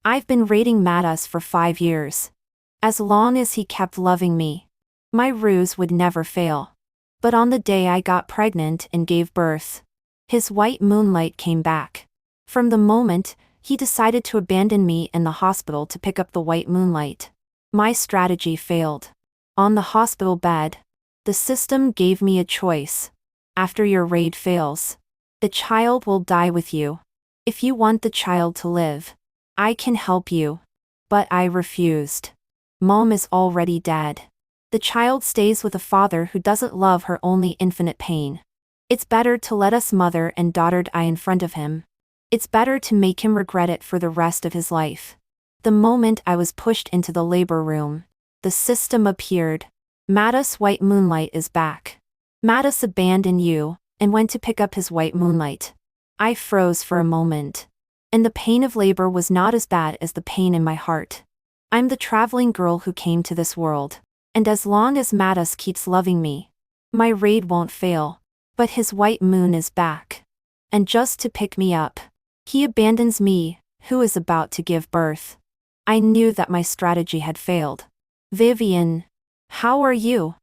I've been rating Matas for 5 years. As long as he kept loving me, my ruse would never fail. But on the day I got pregnant and gave birth, his white moonlight came back. From the moment, he decided to abandon me in the hospital to pick up the white moonlight. My strategy failed. On the hospital bed, the system gave me a choice. After your raid fails, the child will die with you. If you want the child to live, I can help you. But I refused. Mom is already dead. The child stays with a father who doesn't love her, only infinite pain. It's better to let us mother and daughter die in front of him. It's better to make him regret it for the rest of his life. The moment I was pushed into the labor room, the system appeared. Matas' white moonlight is back. Matas abandoned you and went to pick up his white moonlight. I froze for a moment. And the pain of labor was not as bad as the pain in my heart. I'm the traveling girl who came to this world. And as long as Matas keeps loving me, my raid won't fail. But his white moon is back. And just to pick me up, he abandons me, who is about to give birth. I knew that my strategy had failed. Vivian, how are you?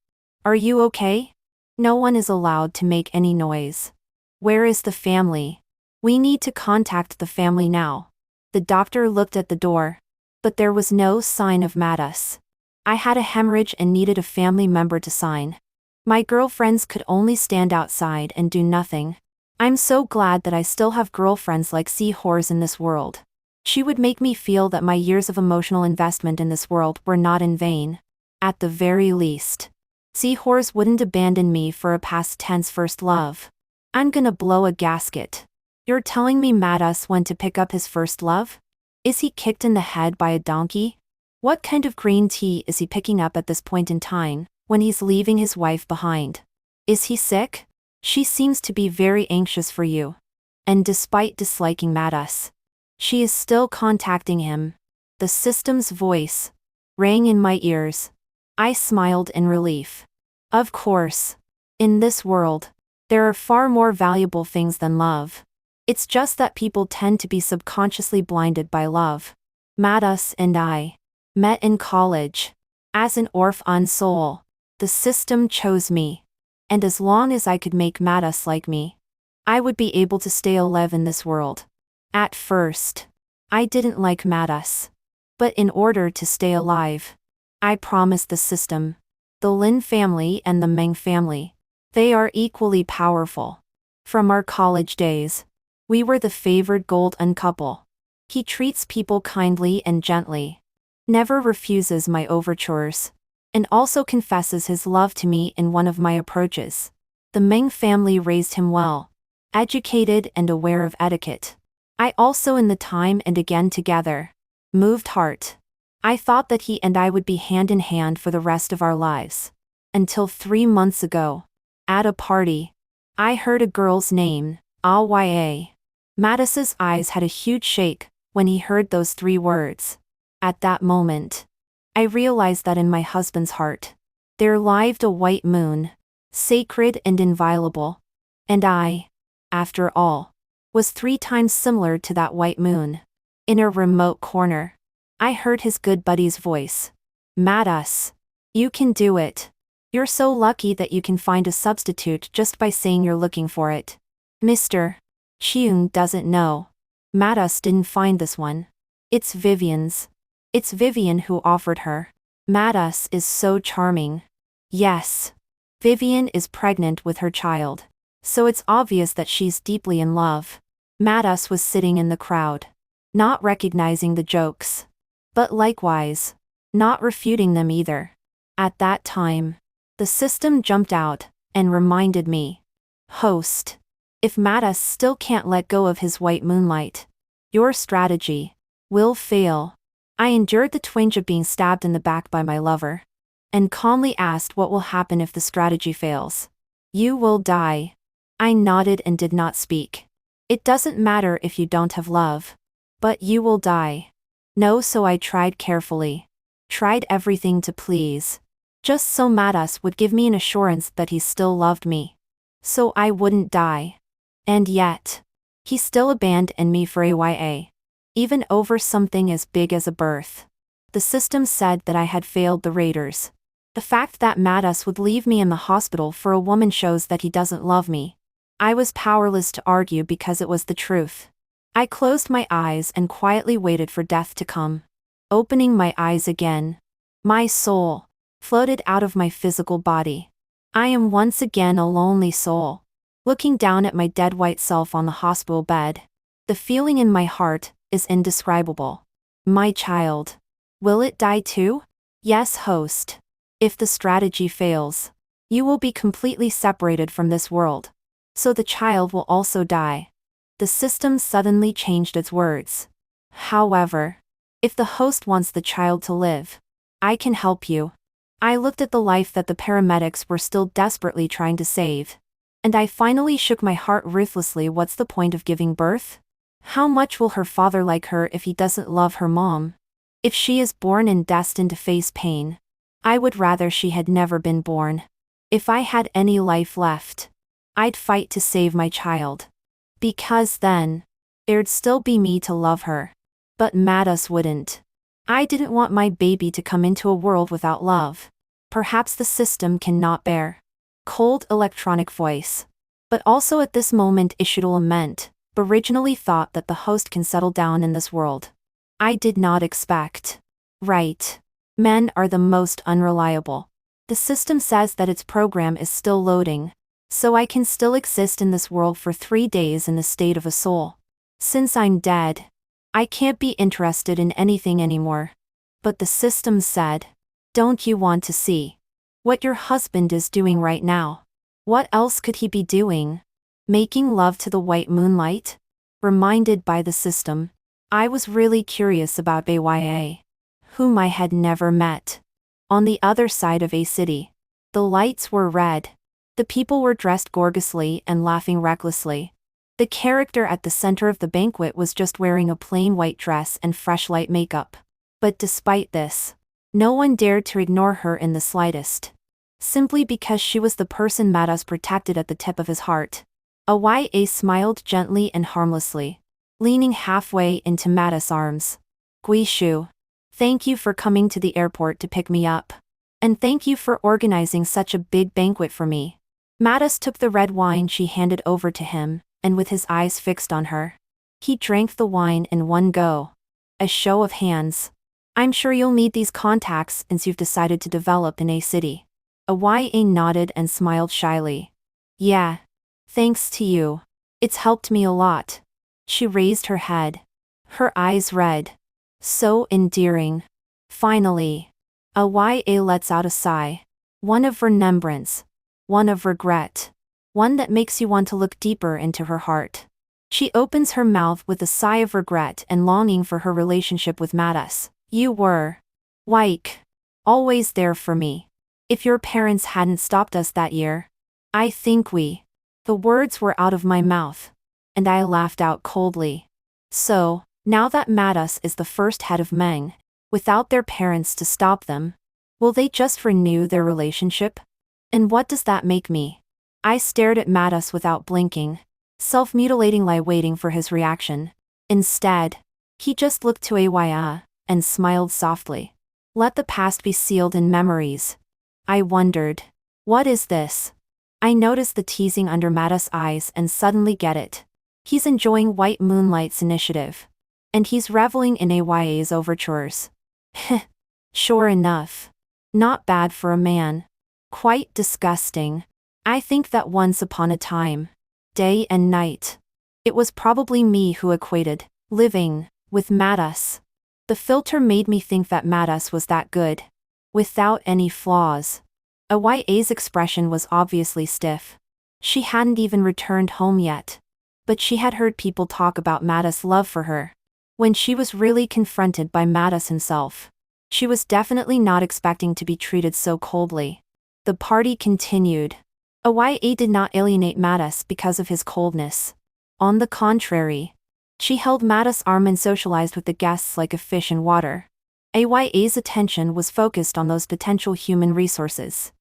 Are you okay? No one is allowed to make any noise. Where is the family? We need to contact the family now. The doctor looked at the door, but there was no sign of Matas. I had a hemorrhage and needed a family member to sign. My girlfriends could only stand outside and do nothing. I'm so glad that I still have girlfriends like Seahorse in this world. She would make me feel that my years of emotional investment in this world were not in vain. At the very least, Seahorse wouldn't abandon me for a past tense first love. I'm gonna blow a gasket. You're telling me Matas went to pick up his first love? Is he kicked in the head by a donkey? What kind of green tea is he picking up at this point in time, when he's leaving his wife behind? Is he sick? She seems to be very anxious for you. And despite disliking Matas, she is still contacting him. The system's voice rang in my ears. I smiled in relief. Of course. In this world, there are far more valuable things than love. It's just that people tend to be subconsciously blinded by love. Matas and I met in college. As an orphan soul, the system chose me. And as long as I could make Matas like me, I would be able to stay alive in this world. At first, I didn't like Matas. But in order to stay alive, I promised the system, the Lin family and the Meng family, they are equally powerful. From our college days, we were the favored golden couple. He treats people kindly and gently, never refuses my overtures, and also confesses his love to me in one of my approaches. The Meng family raised him well, educated and aware of etiquette. I also, in the time and again together, moved heart. I thought that he and I would be hand in hand for the rest of our lives. Until 3 months ago, at a party, I heard a girl's name, Aya. Matas's eyes had a huge shake when he heard those 3 words. At that moment, I realized that in my husband's heart, there lived a white moon, sacred and inviolable. And I, after all, was 3 times similar to that white moon. In a remote corner, I heard his good buddy's voice. Matas, you can do it. You're so lucky that you can find a substitute just by saying you're looking for it. Mr. Cheung doesn't know. Matas didn't find this one. It's Vivian's. It's Vivian who offered her. Matas is so charming. Yes. Vivian is pregnant with her child. So it's obvious that she's deeply in love. Matas was sitting in the crowd, not recognizing the jokes, but likewise, not refuting them either. At that time, the system jumped out and reminded me. Host, if Matas still can't let go of his white moonlight, your strategy will fail. I endured the twinge of being stabbed in the back by my lover, and calmly asked what will happen if the strategy fails. You will die. I nodded and did not speak. It doesn't matter if you don't have love. But you will die. No, so I tried carefully. Tried everything to please. Just so Matas would give me an assurance that he still loved me. So I wouldn't die. And yet, he still abandoned me for Aya. even over something as big as a birth. The system said that I had failed the Raiders. The fact that Mattis would leave me in the hospital for a woman shows that he doesn't love me. I was powerless to argue because it was the truth. I closed my eyes and quietly waited for death to come. Opening my eyes again, my soul floated out of my physical body. I am once again a lonely soul, looking down at my dead white self on the hospital bed. The feeling in my heart is indescribable. My child. Will it die too? Yes, host. If the strategy fails, you will be completely separated from this world. So the child will also die. The system suddenly changed its words. However, if the host wants the child to live, I can help you. I looked at the life that the paramedics were still desperately trying to save. And I finally shook my heart ruthlessly. What's the point of giving birth? How much will her father like her if he doesn't love her mom? If she is born and destined to face pain, I would rather she had never been born. If I had any life left, I'd fight to save my child. Because then, there'd still be me to love her. But Mattis wouldn't. I didn't want my baby to come into a world without love. Perhaps the system cannot bear. Cold electronic voice. But also at this moment issued a lament, but originally thought that the host can settle down in this world. I did not expect. Right. Men are the most unreliable. The system says that its program is still loading, so I can still exist in this world for 3 days in the state of a soul. Since I'm dead, I can't be interested in anything anymore. But the system said, don't you want to see what your husband is doing right now? What else could he be doing? Making love to the white moonlight? Reminded by the system, I was really curious about AYA, whom I had never met. On the other side of a city, the lights were red. The people were dressed gorgeously and laughing recklessly. The character at the center of the banquet was just wearing a plain white dress and fresh light makeup. But despite this, no one dared to ignore her in the slightest. Simply because she was the person Mattis protected at the tip of his heart. AYA smiled gently and harmlessly, leaning halfway into Mattis' arms. Guishu, thank you for coming to the airport to pick me up. And thank you for organizing such a big banquet for me. Mattis took the red wine she handed over to him, and with his eyes fixed on her, he drank the wine in one go. A show of hands. I'm sure you'll need these contacts since you've decided to develop in a city. AYA nodded and smiled shyly. Yeah. Thanks to you. It's helped me a lot. She raised her head. Her eyes red. So endearing. Finally, AYA lets out a sigh. One of remembrance. One of regret. One that makes you want to look deeper into her heart. She opens her mouth with a sigh of regret and longing for her relationship with Mattis. You were, like, always there for me. If your parents hadn't stopped us that year, I think we. The words were out of my mouth, and I laughed out coldly. So, now that Mattis is the first head of Meng, without their parents to stop them, will they just renew their relationship? And what does that make me? I stared at Mattis without blinking, self-mutilating lie waiting for his reaction. Instead, he just looked to AYA, and smiled softly. Let the past be sealed in memories. I wondered, what is this? I noticed the teasing under Mattis' eyes and suddenly get it. He's enjoying White Moonlight's initiative. And he's reveling in AYA's overtures. Heh. Sure enough. Not bad for a man. Quite disgusting. I think that once upon a time, day and night, it was probably me who equated living with Mattis. The filter made me think that Mattis was that good, without any flaws. AYA's expression was obviously stiff. She hadn't even returned home yet. But she had heard people talk about Mattis' love for her. When she was really confronted by Mattis himself, she was definitely not expecting to be treated so coldly. The party continued. AYA did not alienate Mattis because of his coldness. On the contrary, she held Mattis' arm and socialized with the guests like a fish in water. AYA's attention was focused on those potential human resources.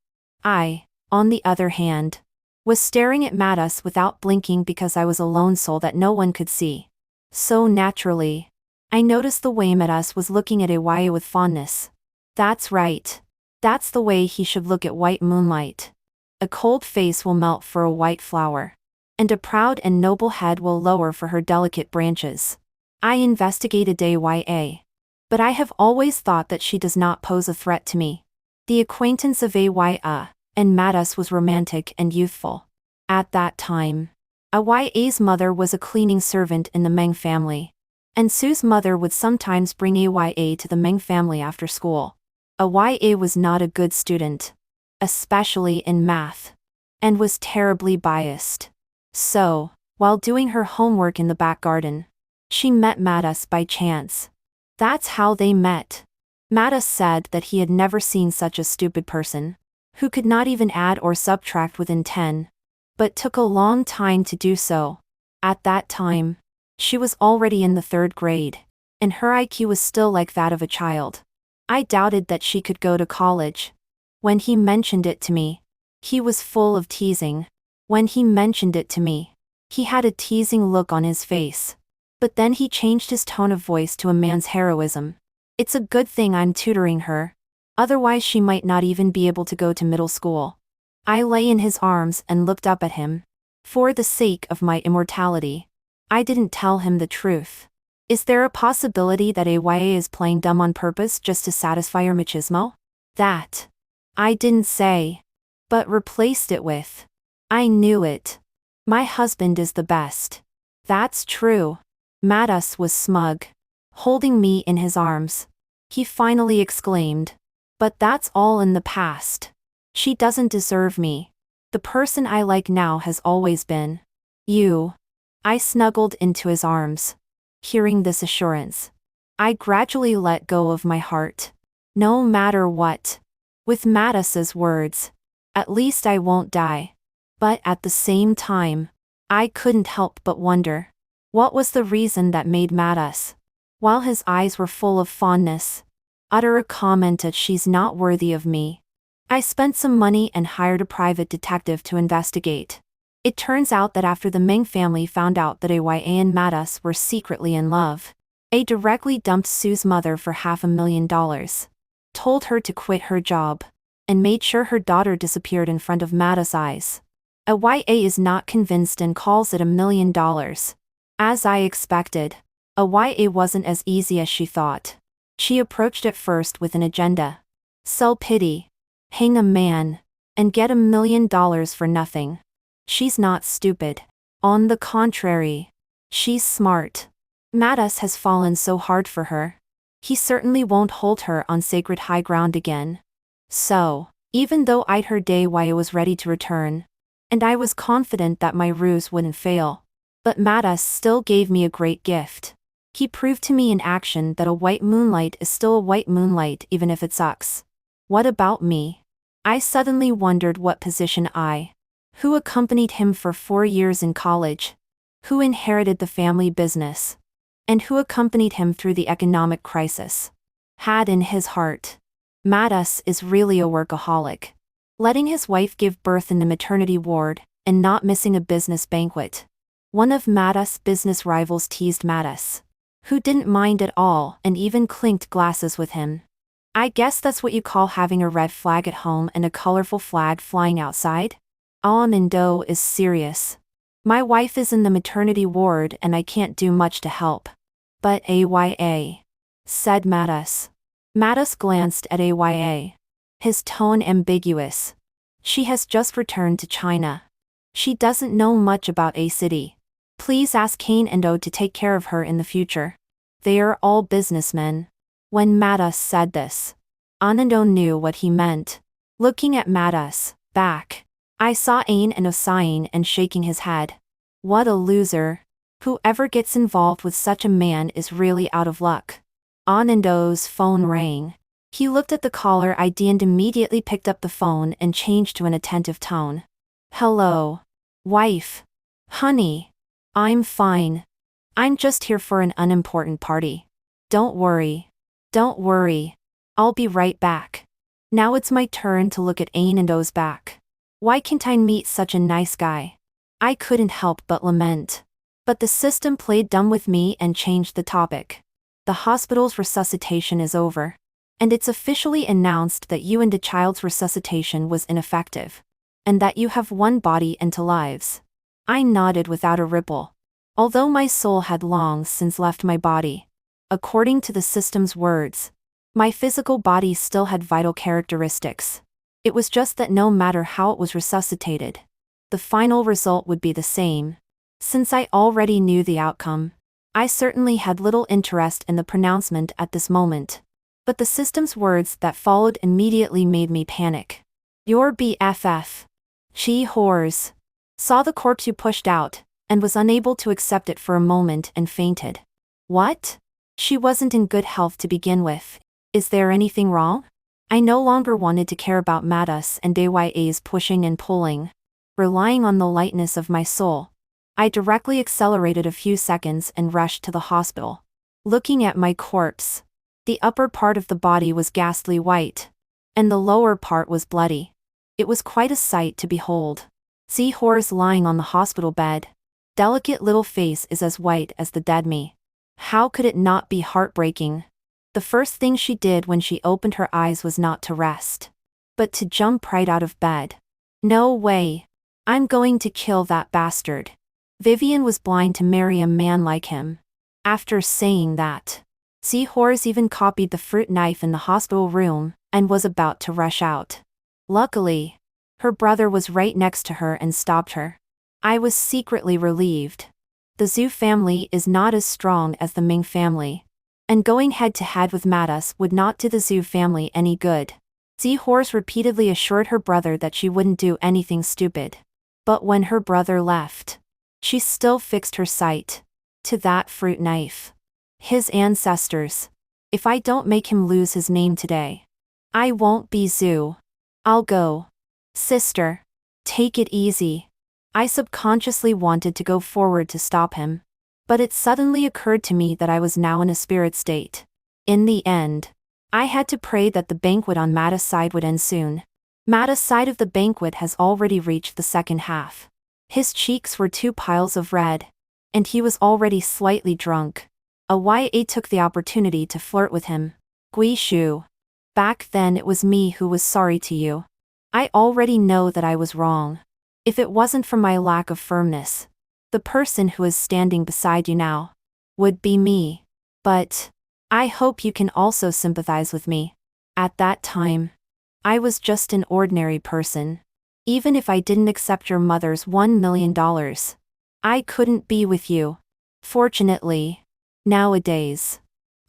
I, on the other hand, was staring at Mattis without blinking because I was a lone soul that no one could see. So naturally, I noticed the way Metas was looking at Awaye with fondness. That's right. That's the way he should look at white moonlight. A cold face will melt for a white flower, and a proud and noble head will lower for her delicate branches. I investigated Aya, but I have always thought that she does not pose a threat to me. The acquaintance of Aya and Metas was romantic and youthful. At that time, Aya's mother was a cleaning servant in the Meng family, and Su's mother would sometimes bring Aya to the Meng family after school. Aya was not a good student, especially in math, and was terribly biased. So, while doing her homework in the back garden, she met Metas by chance. That's how they met. Metas said that he had never seen such a stupid person, who could not even add or subtract within 10, but took a long time to do so. At that time, she was already in the 3rd grade, and her IQ was still like that of a child. I doubted that she could go to college. When he mentioned it to me, he was full of teasing. When he mentioned it to me, he had a teasing look on his face. But then he changed his tone of voice to a man's heroism. It's a good thing I'm tutoring her. Otherwise she might not even be able to go to middle school. I lay in his arms and looked up at him. For the sake of my immortality, I didn't tell him the truth. Is there a possibility that Aya is playing dumb on purpose just to satisfy her machismo? That I didn't say, but replaced it with, I knew it. My husband is the best. That's true. Metas was smug, holding me in his arms. He finally exclaimed, but that's all in the past. She doesn't deserve me. The person I like now has always been you. I snuggled into his arms. Hearing this assurance, I gradually let go of my heart. No matter what. With Metas's words, at least I won't die. But at the same time, I couldn't help but wonder, what was the reason that made Metas, while his eyes were full of fondness, utter a comment that she's not worthy of me? I spent some money and hired a private detective to investigate. It turns out that after the Meng family found out that Aya and Metas were secretly in love, A directly dumped Su's mother for $500,000, told her to quit her job, and made sure her daughter disappeared in front of Metas' eyes. Aya is not convinced and calls it $1 million. As I expected, Aya wasn't as easy as she thought. She approached it first with an agenda. Sell pity, hang a man, and get $1 million for nothing. She's not stupid. On the contrary, she's smart. Metas has fallen so hard for her. He certainly won't hold her on sacred high ground again. So, even though I'd heard Aya was ready to return, and I was confident that my ruse wouldn't fail, but Metas still gave me a great gift. He proved to me in action that a white moonlight is still a white moonlight even if it sucks. What about me? I suddenly wondered what position I, who accompanied him for 4 years in college, who inherited the family business, and who accompanied him through the economic crisis, had in his heart. Metas is really a workaholic, letting his wife give birth in the maternity ward, and not missing a business banquet. One of Metas' business rivals teased Metas, who didn't mind at all and even clinked glasses with him. I guess that's what you call having a red flag at home and a colorful flag flying outside? Anando is serious. My wife is in the maternity ward and I can't do much to help. But Aya, said Metas. Metas glanced at Aya. His tone ambiguous. She has just returned to China. She doesn't know much about a city. Please ask Anando to take care of her in the future. They are all businessmen. When Metas said this, Anando knew what he meant. Looking at Metas' back, I saw Anando sighing and shaking his head. What a loser. Whoever gets involved with such a man is really out of luck. Anando's phone rang. He looked at the caller ID and immediately picked up the phone and changed to an attentive tone. Hello. Wife. Honey. I'm fine. I'm just here for an unimportant party. Don't worry. Don't worry. I'll be right back. Now it's my turn to look at Anando's back. Why can't I meet such a nice guy? I couldn't help but lament. But the system played dumb with me and changed the topic. the hospital's resuscitation is over. And it's officially announced that you and the child's resuscitation was ineffective. And that you have one body and two lives. I nodded without a ripple. Although my soul had long since left my body. According to the system's words, my physical body still had vital characteristics. It was just that no matter how it was resuscitated, the final result would be the same. Since I already knew the outcome, I certainly had little interest in the pronouncement at this moment. But the system's words that followed immediately made me panic. Your BFF. She whores. Saw the corpse you pushed out, and was unable to accept it for a moment and fainted. What? She wasn't in good health to begin with. Is there anything wrong? I no longer wanted to care about Matas and AYA's pushing and pulling. Relying on the lightness of my soul, I directly accelerated a few seconds and rushed to the hospital. Looking at my corpse, the upper part of the body was ghastly white, and the lower part was bloody. It was quite a sight to behold. See Horace lying on the hospital bed. Delicate little face is as white as the dead me. How could it not be heartbreaking? The first thing she did when she opened her eyes was not to rest, but to jump right out of bed. No way. I'm going to kill that bastard. Vivian was blind to marry a man like him. After saying that, Horace even copied the fruit knife in the hospital room, and was about to rush out. Luckily, her brother was right next to her and stopped her. I was secretly relieved. The Zhu family is not as strong as the Ming family, and going head-to-head with Matas would not do the Zhu family any good. Horace repeatedly assured her brother that she wouldn't do anything stupid. But when her brother left, she still fixed her sight to that fruit knife. His ancestors. If I don't make him lose his name today, I won't be Zhu. I'll go. Sister. Take it easy. I subconsciously wanted to go forward to stop him. But it suddenly occurred to me that I was now in a spirit state. In the end, I had to pray that the banquet on Matas' side would end soon. Matas' side of the banquet has already reached the second half. His cheeks were two piles of red. And he was already slightly drunk. AYA took the opportunity to flirt with him. Guishu. Back then it was me who was sorry to you. I already know that I was wrong. If it wasn't for my lack of firmness, the person who is standing beside you now would be me. But I hope you can also sympathize with me. At that time, I was just an ordinary person. Even if I didn't accept your mother's $1 million, I couldn't be with you. Fortunately, nowadays,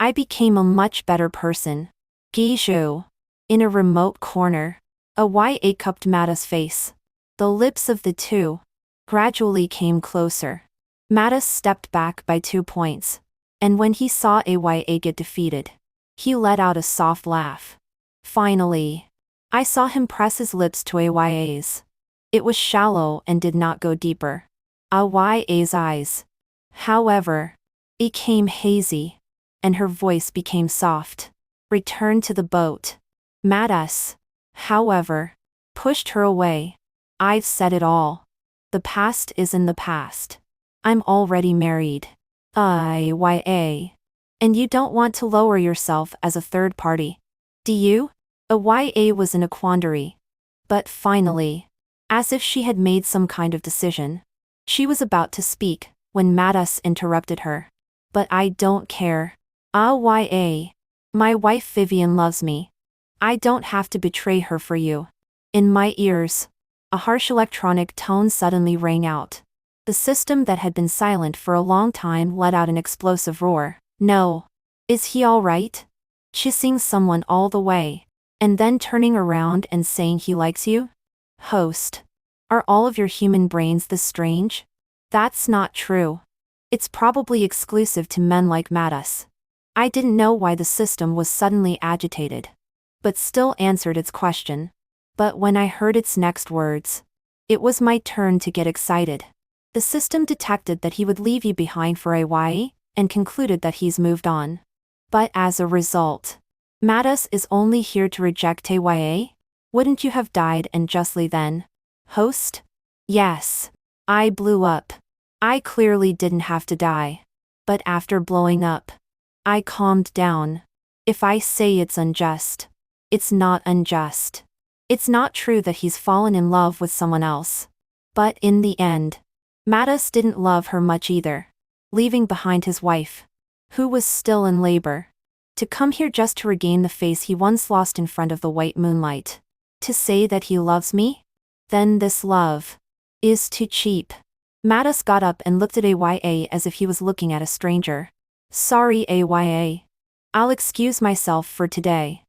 I became a much better person. Guizhou. In a remote corner, AYA cupped Matas' face. The lips of the two gradually came closer. Matas stepped back by 2 points. And when he saw AYA get defeated, he let out a soft laugh. Finally, I saw him press his lips to AYA's. It was shallow and did not go deeper. AYA's eyes, however, became hazy, and her voice became soft. Return to the boat. Matas, however, pushed her away. I've said it all. The past is in the past. I'm already married. AYA. And you don't want to lower yourself as a third party, do you? AYA was in a quandary. But finally, as if she had made some kind of decision, she was about to speak, when Matas interrupted her. But I don't care. AYA. My wife Vivian loves me. I don't have to betray her for you. In my ears, a harsh electronic tone suddenly rang out. The system that had been silent for a long time let out an explosive roar. No. Is he all right? Kissing someone all the way, and then turning around and saying he likes you? Host. Are all of your human brains this strange? That's not true. It's probably exclusive to men like Matas. I didn't know why the system was suddenly agitated, but still answered its question. But when I heard its next words, it was my turn to get excited. The system detected that he would leave you behind for AYA, and concluded that he's moved on. But as a result, Matas is only here to reject AYA? Wouldn't you have died and justly then? Host? Yes. I blew up. I clearly didn't have to die. But after blowing up, I calmed down. If I say it's unjust, it's not unjust. It's not true that he's fallen in love with someone else. But in the end, Mattis didn't love her much either, leaving behind his wife, who was still in labor, to come here just to regain the face he once lost in front of the white moonlight. To say that he loves me? Then this love is too cheap. Mattis got up and looked at Aya as if he was looking at a stranger. Sorry, Aya. I'll excuse myself for today.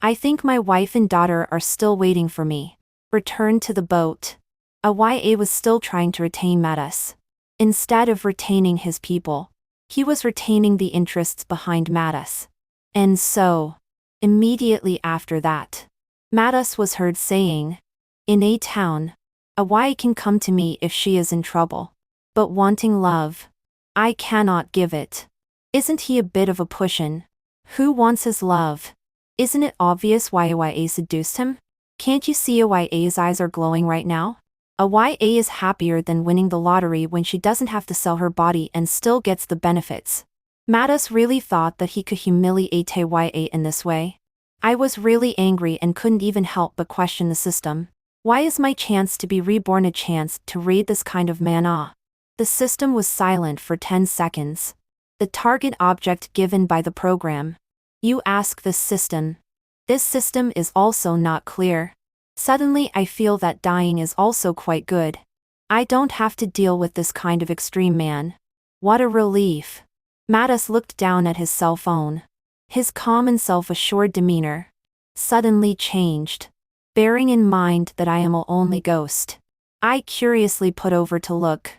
I think my wife and daughter are still waiting for me. Return to the boat. Aya was still trying to retain Mattis. Instead of retaining his people, he was retaining the interests behind Mattis. And so, immediately after that, Mattis was heard saying, in a town, Aya can come to me if she is in trouble. But wanting love, I cannot give it. Isn't he a bit of a pushin'? Who wants his love? Isn't it obvious why Aya seduced him? Can't you see Aya's eyes are glowing right now? Aya is happier than winning the lottery when she doesn't have to sell her body and still gets the benefits. Mattis really thought that he could humiliate Aya in this way. I was really angry and couldn't even help but question the system. Why is my chance to be reborn a chance to raid this kind of man? The system was silent for 10 seconds. The target object given by the program. You ask this system. This system is also not clear. Suddenly I feel that dying is also quite good. I don't have to deal with this kind of extreme man. What a relief. Mattis looked down at his cell phone. His calm and self-assured demeanor suddenly changed. Bearing in mind that I am a only ghost, I curiously put over to look.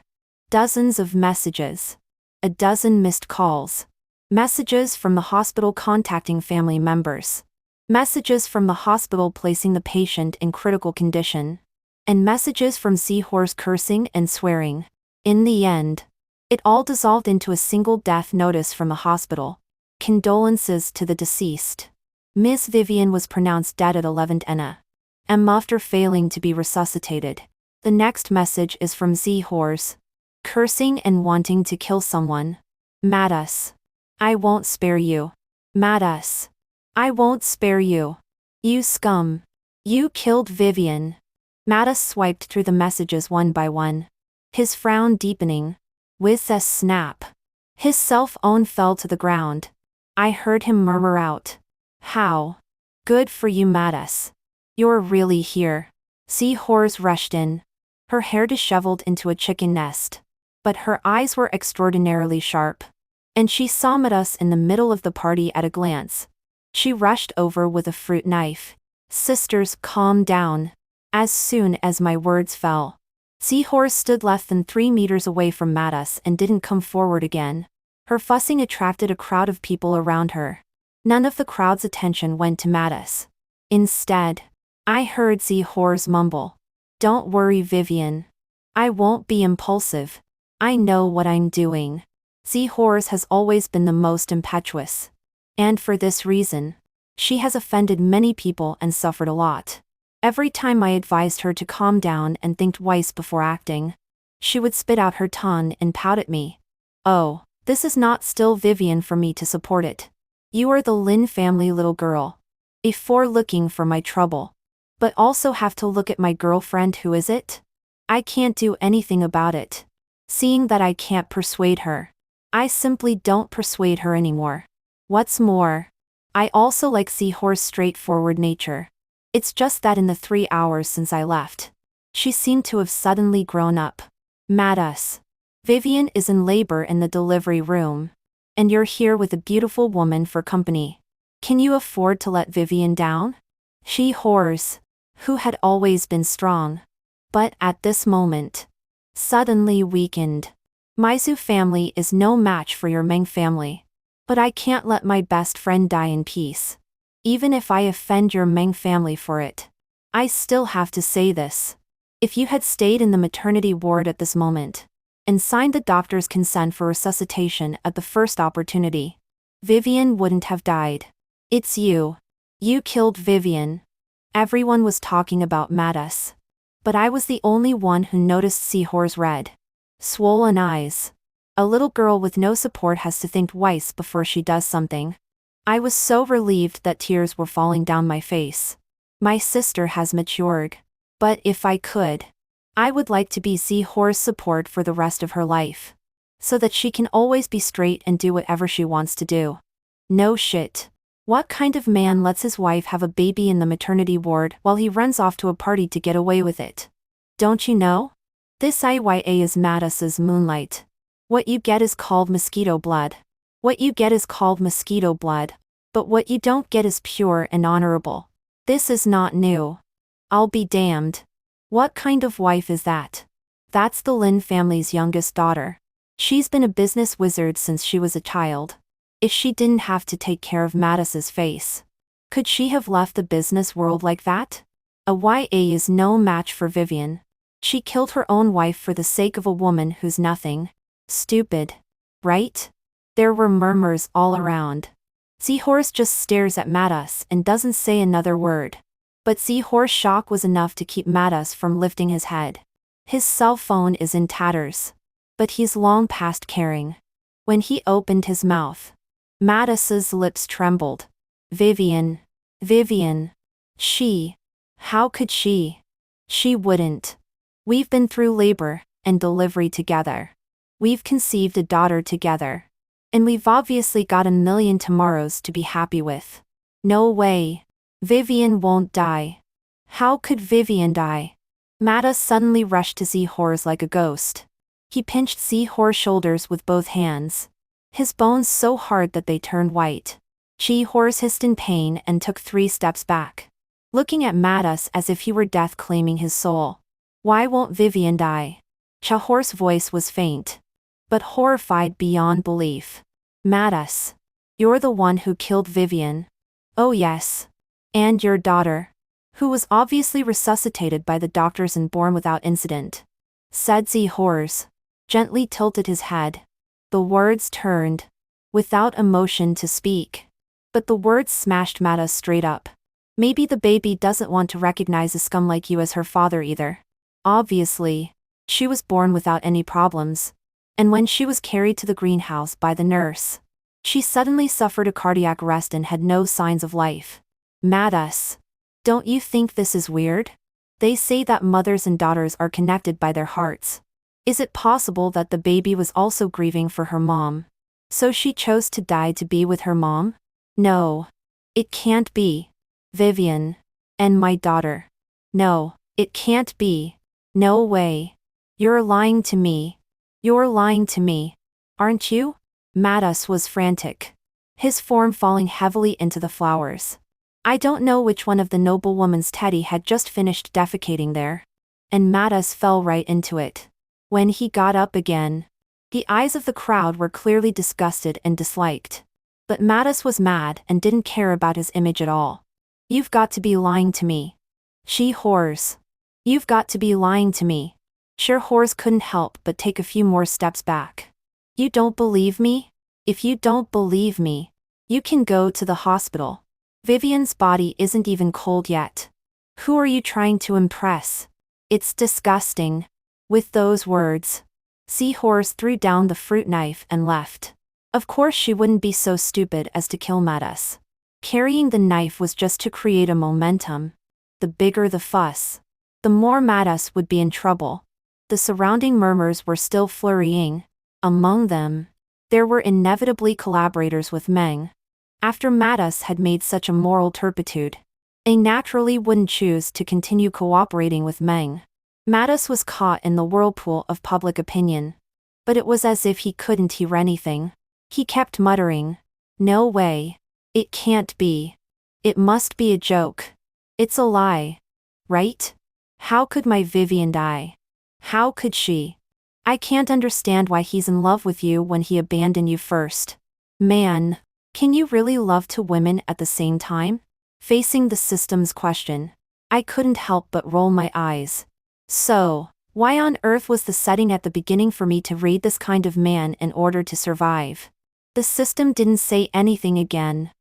Dozens of messages. A dozen missed calls. Messages from the hospital contacting family members. Messages from the hospital placing the patient in critical condition. And messages from Seahorse cursing and swearing. In the end, it all dissolved into a single death notice from the hospital. Condolences to the deceased. Miss Vivian was pronounced dead at 11 a.m. after failing to be resuscitated. The next message is from Seahorse. Cursing and wanting to kill someone. Mattis. I won't spare you. Mattis. I won't spare you. You scum. You killed Vivian. Mattis swiped through the messages one by one. His frown deepening. With a snap, his cell phone fell to the ground. I heard him murmur out. How? Good for you, Mattis. You're really here. Seahorse rushed in. Her hair disheveled into a chicken nest. But her eyes were extraordinarily sharp. And she saw Mattis in the middle of the party at a glance. She rushed over with a fruit knife. Sisters, calm down. As soon as my words fell, Seahorse stood less than 3 meters away from Mattis and didn't come forward again. Her fussing attracted a crowd of people around her. None of the crowd's attention went to Mattis. Instead, I heard Seahorse mumble. Don't worry, Vivian. I won't be impulsive. I know what I'm doing. Seahorse has always been the most impetuous. And for this reason, she has offended many people and suffered a lot. Every time I advised her to calm down and think twice before acting, she would spit out her tongue and pout at me. Oh, this is not still Vivian for me to support it. You are the Lin family little girl. Before looking for my trouble. But also have to look at my girlfriend, who is it? I can't do anything about it. Seeing that I can't persuade her, I simply don't persuade her anymore. What's more, I also like Seahorse's straightforward nature. It's just that in the 3 hours since I left, she seemed to have suddenly grown up. Mattis. Vivian is in labor in the delivery room. And you're here with a beautiful woman for company. Can you afford to let Vivian down? Seahorse, who had always been strong, but at this moment, suddenly weakened. Maizu family is no match for your Meng family. But I can't let my best friend die in peace. Even if I offend your Meng family for it. I still have to say this. If you had stayed in the maternity ward at this moment, and signed the doctor's consent for resuscitation at the first opportunity, Vivian wouldn't have died. It's you. You killed Vivian. Everyone was talking about Mattis. But I was the only one who noticed Seahorse's red, swollen eyes. A little girl with no support has to think twice before she does something. I was so relieved that tears were falling down my face. My sister has matured. But if I could, I would like to be Seahorse's support for the rest of her life. So that she can always be straight and do whatever she wants to do. No shit. What kind of man lets his wife have a baby in the maternity ward while he runs off to a party to get away with it? Don't you know? This IYA is Mattis's moonlight. What you get is called mosquito blood. What you get is called mosquito blood. But what you don't get is pure and honorable. This is not new. I'll be damned. What kind of wife is that? That's the Lin family's youngest daughter. She's been a business wizard since she was a child. If she didn't have to take care of Mattis's face, could she have left the business world like that? A YA is no match for Vivian. She killed her own wife for the sake of a woman who's nothing. Stupid. Right? There were murmurs all around. Seahorse just stares at Mattis and doesn't say another word. But Seahorse's shock was enough to keep Mattis from lifting his head. His cell phone is in tatters. But he's long past caring. When he opened his mouth, Mattis's lips trembled. Vivian. Vivian. She. How could she? She wouldn't. We've been through labor and delivery together. We've conceived a daughter together. And we've obviously got a million tomorrows to be happy with. No way. Vivian won't die. How could Vivian die? Mattis suddenly rushed to Seahorse like a ghost. He pinched Seahorse's shoulders with both hands. His bones so hard that they turned white. Seahorse hissed in pain and took 3 steps back, looking at Mattis as if he were death claiming his soul. Why won't Vivian die? Seahorse's voice was faint, but horrified beyond belief. Mattis. You're the one who killed Vivian. Oh yes. And your daughter, who was obviously resuscitated by the doctors and born without incident, said Seahorse. Gently tilted his head. The words turned, without emotion to speak. But the words smashed Mattis straight up. Maybe the baby doesn't want to recognize a scum like you as her father either. Obviously, she was born without any problems. And when she was carried to the greenhouse by the nurse, she suddenly suffered a cardiac arrest and had no signs of life. Mattis. Don't you think this is weird? They say that mothers and daughters are connected by their hearts. Is it possible that the baby was also grieving for her mom? So she chose to die to be with her mom? No. It can't be. Vivian. And my daughter. No, it can't be. No way. You're lying to me. You're lying to me. Aren't you? Mattis was frantic, his form falling heavily into the flowers. I don't know which one of the noblewoman's Teddy had just finished defecating there. And Mattis fell right into it. When he got up again, the eyes of the crowd were clearly disgusted and disliked. But Mattis was mad and didn't care about his image at all. You've got to be lying to me. Seahorse. You've got to be lying to me. Seahorse couldn't help but take a few more steps back. You don't believe me? If you don't believe me, you can go to the hospital. Vivian's body isn't even cold yet. Who are you trying to impress? It's disgusting. With those words, Seahorse threw down the fruit knife and left. Of course she wouldn't be so stupid as to kill Mattis. Carrying the knife was just to create a momentum. The bigger the fuss, the more Mattis would be in trouble. The surrounding murmurs were still flurrying. Among them, there were inevitably collaborators with Meng. After Mattis had made such a moral turpitude, they naturally wouldn't choose to continue cooperating with Meng. Mattis was caught in the whirlpool of public opinion. But it was as if he couldn't hear anything. He kept muttering, "No way. It can't be. It must be a joke. It's a lie. Right? How could my Vivian die? How could she? I can't understand why he's in love with you when he abandoned you first. Man, can you really love 2 women at the same time?" Facing the system's question, I couldn't help but roll my eyes. So, why on earth was the setting at the beginning for me to read this kind of man in order to survive? The system didn't say anything again.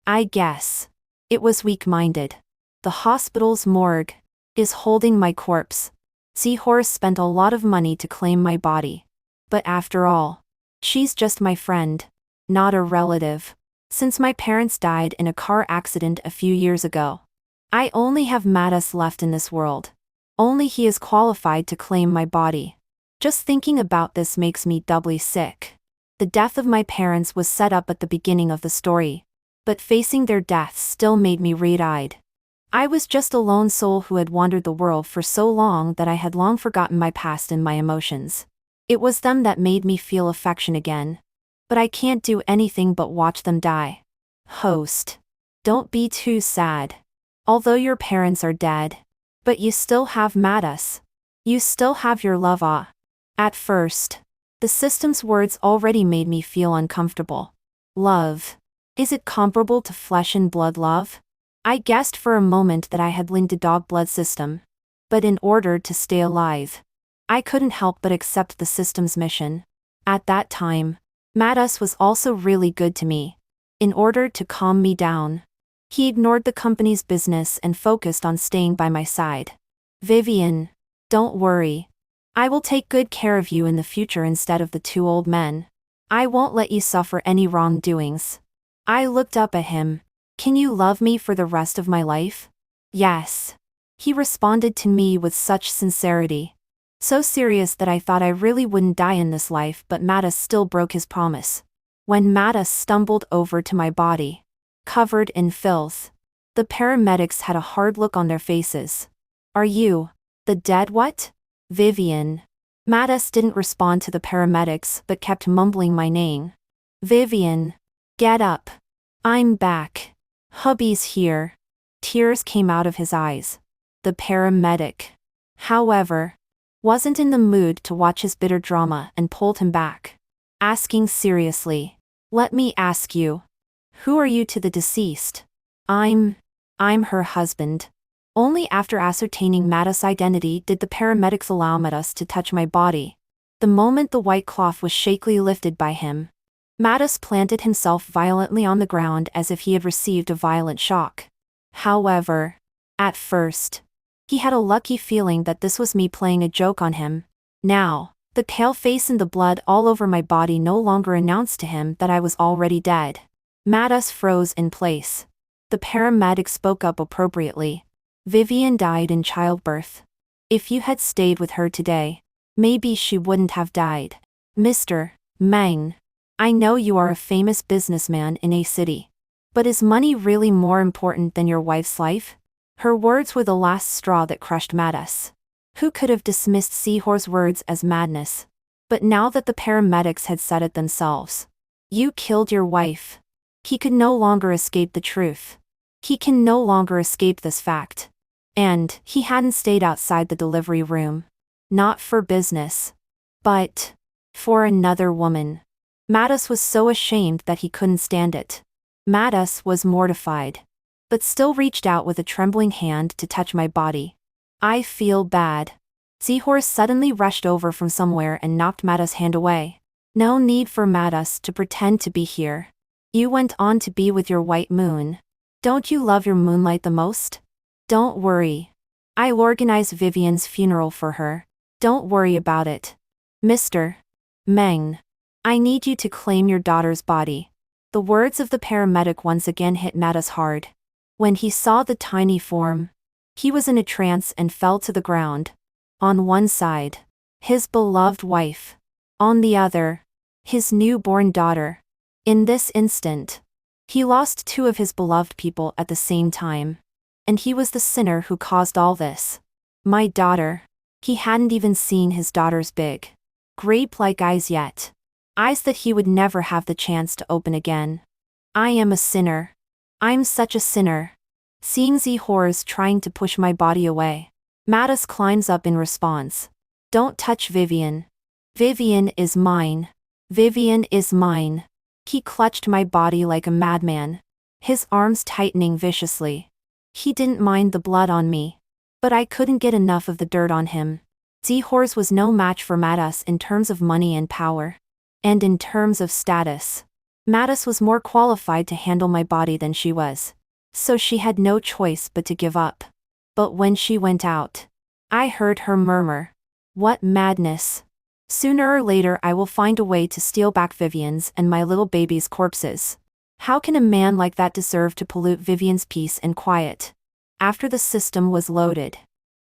I guess it was weak-minded. The hospital's morgue is holding my corpse. Seahorse spent a lot of money to claim my body. But after all, She's just my friend. Not a relative. Since my parents died in a car accident a few years ago, I only have Mattis left in this world. Only he is qualified to claim my body. Just thinking about this makes me doubly sick. The death of my parents was set up at the beginning of the story, but facing their deaths still made me red-eyed. I was just a lone soul who had wandered the world for so long that I had long forgotten my past and my emotions. It was them that made me feel affection again. But I can't do anything but watch them die. Host. Don't be too sad. Although your parents are dead, but you still have Mattis. You still have your love. At first, the system's words already made me feel uncomfortable. Love. Is it comparable to flesh and blood love? I guessed for a moment that I had linked a dog blood system. But in order to stay alive, I couldn't help but accept the system's mission. At that time, Mattis was also really good to me. In order to calm me down, he ignored the company's business and focused on staying by my side. Vivian, don't worry. I will take good care of you in the future instead of the two old men. I won't let you suffer any wrongdoings. I looked up at him. Can you love me for the rest of my life? Yes. He responded to me with such sincerity. So serious that I thought I really wouldn't die in this life, but Mattis still broke his promise. When Mattis stumbled over to my body, covered in filth, the paramedics had a hard look on their faces. Are you the dead what? Vivian. Mattis didn't respond to the paramedics but kept mumbling my name. Vivian. Get up. I'm back. Hubby's here. Tears came out of his eyes. The paramedic, however, wasn't in the mood to watch his bitter drama and pulled him back, asking seriously, let me ask you, who are you to the deceased? I'm her husband. Only after ascertaining Mattis' identity did the paramedics allow Mattis to touch my body. The moment the white cloth was shakily lifted by him, Mattis planted himself violently on the ground as if he had received a violent shock. However, at first, he had a lucky feeling that this was me playing a joke on him. Now, the pale face and the blood all over my body no longer announced to him that I was already dead. Mattis froze in place. The paramedic spoke up appropriately. Vivian died in childbirth. If you had stayed with her today, maybe she wouldn't have died. Mr. Meng, I know you are a famous businessman in a city. But is money really more important than your wife's life? Her words were the last straw that crushed Mattis. Who could have dismissed Sihor's words as madness? But now that the paramedics had said it themselves. You killed your wife. He could no longer escape the truth. He can no longer escape this fact. And he hadn't stayed outside the delivery room. Not for business. But for another woman. Mattis was so ashamed that he couldn't stand it. Mattis was mortified, but still reached out with a trembling hand to touch my body. I feel bad. Sihor suddenly rushed over from somewhere and knocked Mattis' hand away. No need for Mattis to pretend to be here. You went on to be with your white moon. Don't you love your moonlight the most? Don't worry. I'll organize Vivian's funeral for her. Don't worry about it. Mr. Meng, I need you to claim your daughter's body. The words of the paramedic once again hit Mattis hard. When he saw the tiny form, he was in a trance and fell to the ground. On one side, his beloved wife. On the other, his newborn daughter. In this instant, he lost two of his beloved people at the same time. And he was the sinner who caused all this. My daughter. He hadn't even seen his daughter's big, grape-like eyes yet. Eyes that he would never have the chance to open again. I am a sinner. I'm such a sinner. Seeing Sihor trying to push my body away, Mattis climbs up in response. Don't touch Vivian. Vivian is mine. Vivian is mine. He clutched my body like a madman, his arms tightening viciously. He didn't mind the blood on me, but I couldn't get enough of the dirt on him. Sihor was no match for Mattis in terms of money and power. And in terms of status, Mattis was more qualified to handle my body than she was. So she had no choice but to give up. But when she went out, I heard her murmur. What madness. Sooner or later I will find a way to steal back Vivian's and my little baby's corpses. How can a man like that deserve to pollute Vivian's peace and quiet? After the system was loaded.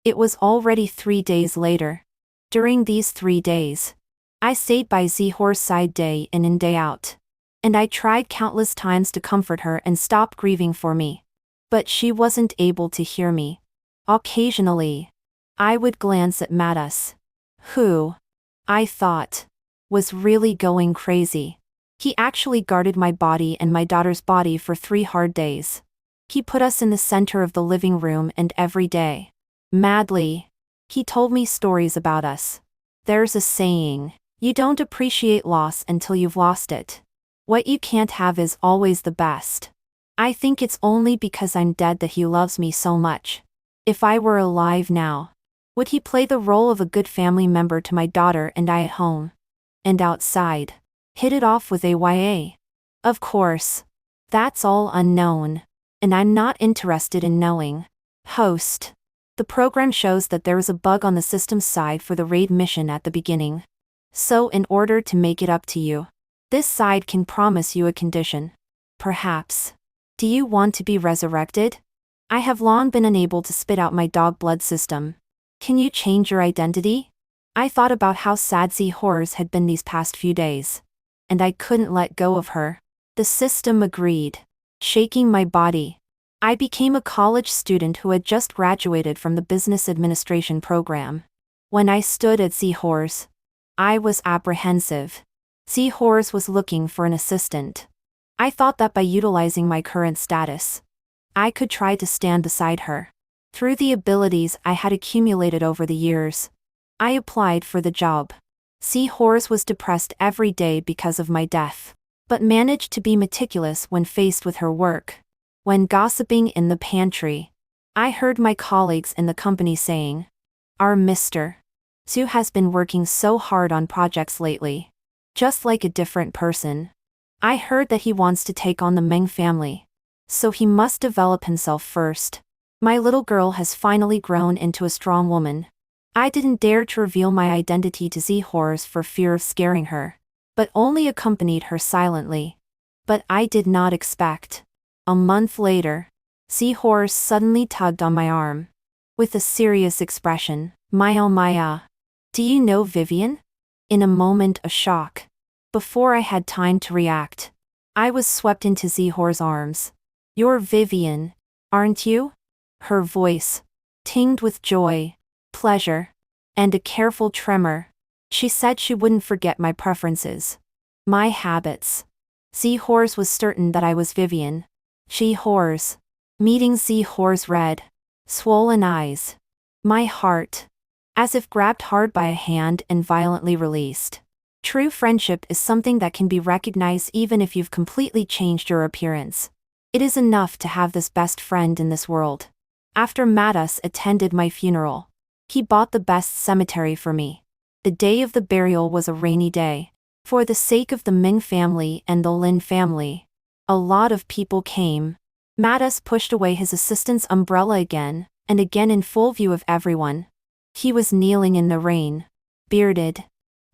It was already 3 days later. During these 3 days, I stayed by Zihor's side day in and day out. And I tried countless times to comfort her and stop grieving for me. But she wasn't able to hear me. Occasionally, I would glance at Matas, who, I thought, was really going crazy. He actually guarded my body and my daughter's body for 3 hard days. He put us in the center of the living room and every day, madly, he told me stories about us. There's a saying, you don't appreciate loss until you've lost it. What you can't have is always the best. I think it's only because I'm dead that he loves me so much. If I were alive now, would he play the role of a good family member to my daughter and I at home? And outside? Hit it off with AYA? Of course. That's all unknown. And I'm not interested in knowing. Host. The program shows that there is a bug on the system's side for the raid mission at the beginning. So in order to make it up to you, this side can promise you a condition. Perhaps. Do you want to be resurrected? I have long been unable to spit out my dog blood system. Can you change your identity? I thought about how sad Zihor's had been these past few days. And I couldn't let go of her. The system agreed. Shaking my body. I became a college student who had just graduated from the business administration program. When I stood at Zihor's, I was apprehensive. Zihor's was looking for an assistant. I thought that by utilizing my current status, I could try to stand beside her. Through the abilities I had accumulated over the years, I applied for the job. Zihor's was depressed every day because of my death, but managed to be meticulous when faced with her work. When gossiping in the pantry, I heard my colleagues in the company saying, our Mr. Zhu has been working so hard on projects lately. Just like a different person. I heard that he wants to take on the Meng family. So he must develop himself first. My little girl has finally grown into a strong woman. I didn't dare to reveal my identity to Zihor's for fear of scaring her, but only accompanied her silently. But I did not expect. A month later, Zihor's suddenly tugged on my arm. With a serious expression, Maya Maya. Do you know Vivian? In a moment of shock. Before I had time to react, I was swept into Zihor's arms. You're Vivian, aren't you? Her voice, tinged with joy, pleasure, and a careful tremor. She said she wouldn't forget my preferences. My habits. Zihor's was certain that I was Vivian. Zihor's. Meeting Zihor's red, swollen eyes. My heart. As if grabbed hard by a hand and violently released. True friendship is something that can be recognized even if you've completely changed your appearance. It is enough to have this best friend in this world. After Matas attended my funeral, he bought the best cemetery for me. The day of the burial was a rainy day. For the sake of the Ming family and the Lin family, a lot of people came. Matas pushed away his assistant's umbrella again, and again in full view of everyone. He was kneeling in the rain, bearded,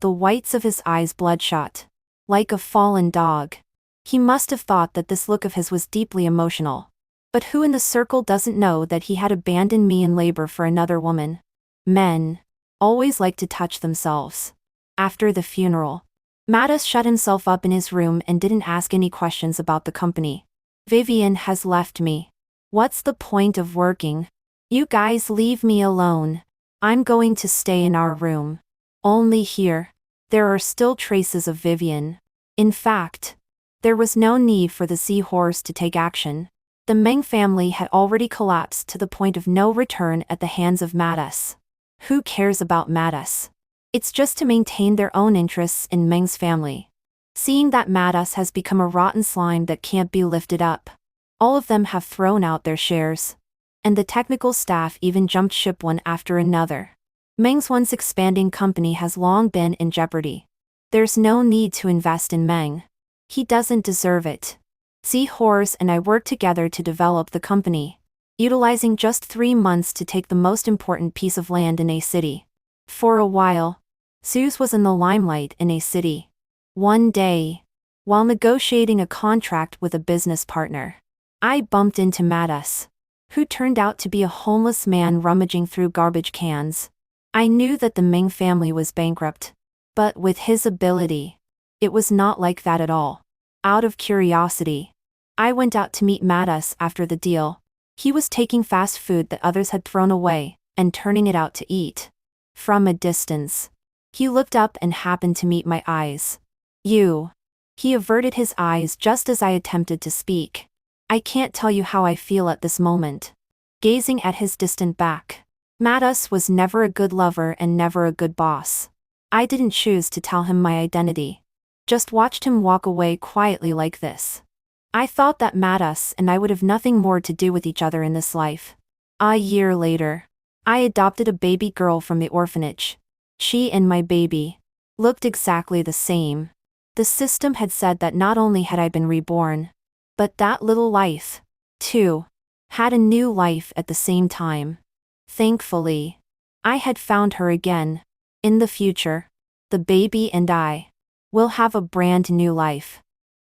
the whites of his eyes bloodshot, like a fallen dog. He must have thought that this look of his was deeply emotional. But who in the circle doesn't know that he had abandoned me in labor for another woman? Men always like to touch themselves. After the funeral, Matas shut himself up in his room and didn't ask any questions about the company. Vivian has left me. What's the point of working? You guys leave me alone. I'm going to stay in our room. Only here. There are still traces of Vivian. In fact, there was no need for the Zihor's to take action. The Meng family had already collapsed to the point of no return at the hands of Matas. Who cares about Matas? It's just to maintain their own interests in Meng's family. Seeing that Matas has become a rotten slime that can't be lifted up, all of them have thrown out their shares. And the technical staff even jumped ship one after another. Meng's once expanding company has long been in jeopardy. There's no need to invest in Meng. He doesn't deserve it. Zihor's and I worked together to develop the company, utilizing just 3 months to take the most important piece of land in a city. For a while, Suze was in the limelight in a city. One day, while negotiating a contract with a business partner, I bumped into Mattis, who turned out to be a homeless man rummaging through garbage cans. I knew that the Ming family was bankrupt, but with his ability, it was not like that at all. Out of curiosity, I went out to meet Mattis after the deal. He was taking fast food that others had thrown away and turning it out to eat. From a distance, he looked up and happened to meet my eyes. You. He averted his eyes just as I attempted to speak. I can't tell you how I feel at this moment, gazing at his distant back. Mattis was never a good lover and never a good boss. I didn't choose to tell him my identity. Just watched him walk away quietly like this. I thought that Mattis and I would have nothing more to do with each other in this life. A year later, I adopted a baby girl from the orphanage. She and my baby looked exactly the same. The system had said that not only had I been reborn, but that little life, too, had a new life at the same time. Thankfully, I had found her again. In the future, the baby and I will have a brand new life.